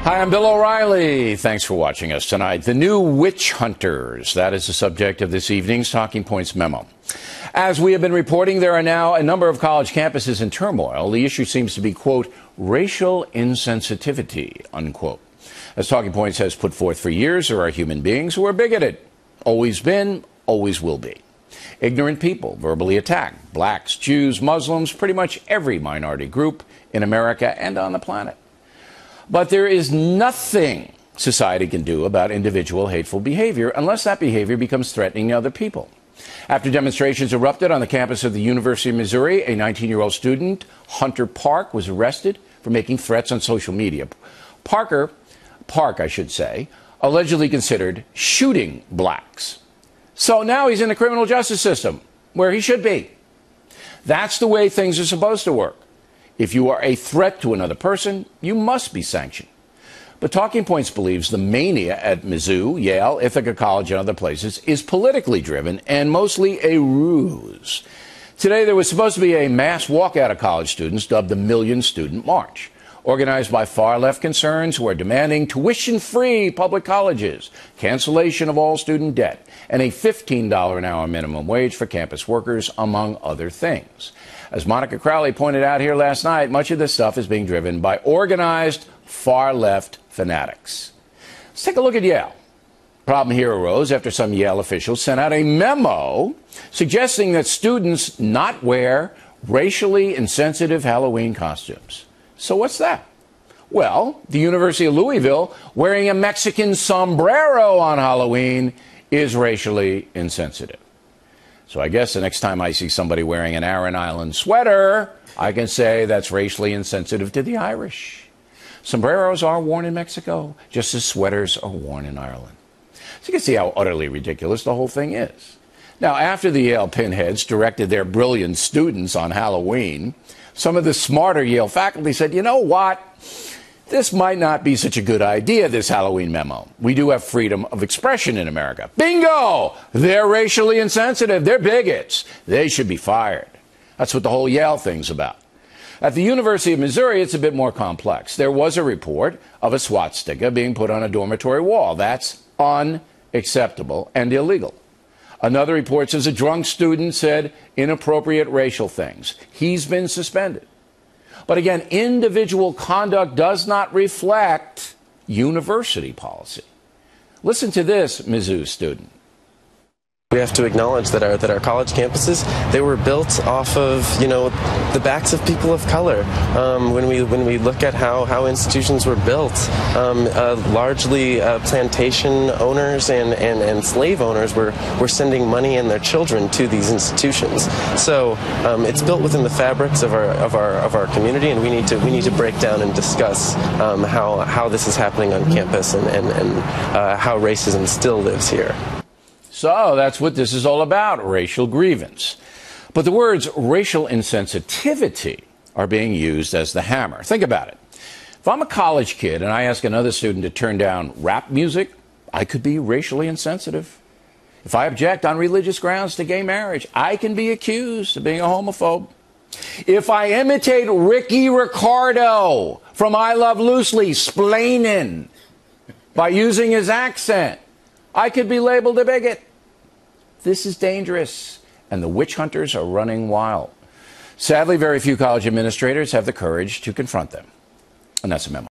Hi, I'm Bill O'Reilly. Thanks for watching us tonight. The new witch hunters, that is the subject of this evening's Talking Points memo. As we have been reporting, there are now a number of college campuses in turmoil. The issue seems to be, quote, racial insensitivity, unquote. As Talking Points has put forth for years, there are human beings who are bigoted. Always been, always will be. Ignorant people verbally attack blacks, Jews, Muslims, pretty much every minority group in America and on the planet. But there is nothing society can do about individual hateful behavior unless that behavior becomes threatening to other people. After demonstrations erupted on the campus of the University of Missouri, a 19-year-old student, Hunter Park, was arrested for making threats on social media. Park, allegedly considered shooting blacks. So now he's in the criminal justice system, where he should be. That's the way things are supposed to work. If you are a threat to another person, you must be sanctioned. But Talking Points believes the mania at Mizzou, Yale, Ithaca College, and other places is politically driven and mostly a ruse. Today, there was supposed to be a mass walkout of college students dubbed the Million Student March, organized by far-left concerns who are demanding tuition-free public colleges, cancellation of all student debt, and a $15 an hour minimum wage for campus workers, among other things. As Monica Crowley pointed out here last night, much of this stuff is being driven by organized far-left fanatics. Let's take a look at Yale. Problem here arose after some Yale officials sent out a memo suggesting that students not wear racially insensitive Halloween costumes. So what's that? Well, the University of Louisville wearing a Mexican sombrero on Halloween is racially insensitive. So I guess the next time I see somebody wearing an Aran Island sweater, I can say that's racially insensitive to the Irish. Sombreros are worn in Mexico, just as sweaters are worn in Ireland. So you can see how utterly ridiculous the whole thing is. Now, after the Yale pinheads directed their brilliant students on Halloween, some of the smarter Yale faculty said, you know what? This might not be such a good idea, this Halloween memo. We do have freedom of expression in America. Bingo! They're racially insensitive. They're bigots. They should be fired. That's what the whole Yale thing's about. At the University of Missouri, it's a bit more complex. There was a report of a swastika being put on a dormitory wall. That's unacceptable and illegal. Another report says a drunk student said inappropriate racial things. He's been suspended. But again, individual conduct does not reflect university policy. Listen to this Mizzou student. We have to acknowledge that our college campuses, they were built off of, the backs of people of color. When we look at how institutions were built, largely plantation owners and slave owners were sending money and their children to these institutions. So it's built within the fabrics of our community, and we need to break down and discuss how this is happening on campus and how racism still lives here. So that's what this is all about, racial grievance. But the words racial insensitivity are being used as the hammer. Think about it. If I'm a college kid and I ask another student to turn down rap music, I could be racially insensitive. If I object on religious grounds to gay marriage, I can be accused of being a homophobe. If I imitate Ricky Ricardo from I Love Lucy, splaining by using his accent, I could be labeled a bigot. This is dangerous, and the witch hunters are running wild. Sadly, very few college administrators have the courage to confront them. And that's a memo.